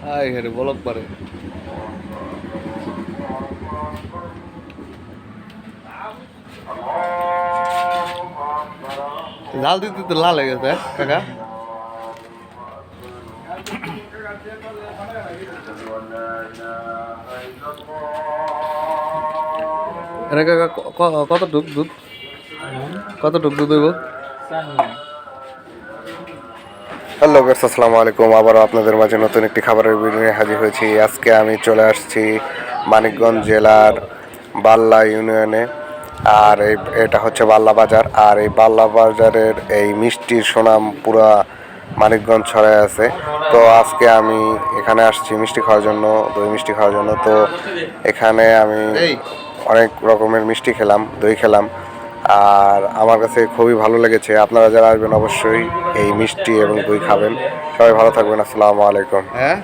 আয় হেরে বলক পারে জাল দিতে তো লাল হয়ে গেছে কাকা। এনে কাকা কতটুক দুধ, কতটুক দুধ হইব? হ্যালো গাইস, আসসালামু আলাইকুম। আবারও আপনাদের মাঝে নতুন একটি খাবারের ভিডিও নিয়ে হাজির হয়েছি। আজকে আমি চলে আসছি মানিকগঞ্জ জেলার বাল্লা ইউনিয়নে। আর এটা হচ্ছে বাল্লা বাজার। আর এই বাল্লা বাজারের এই মিষ্টির সুনাম পুরা মানিকগঞ্জ ছড়ায় আছে। তো আজকে আমি এখানে আসছি মিষ্টি খাওয়ার জন্য, দই মিষ্টি খাওয়ার জন্য। তো এখানে আমি অনেক রকমের মিষ্টি খেলাম, দই খেলাম। আর আমার কাছে খুবই ভালো লেগেছে। আপনারা যারা আসবেন অবশ্যই এই মিষ্টি এবং দই খাবেন। সবাই ভালো থাকবেন। আসসালামু আলাইকুম। হ্যাঁ।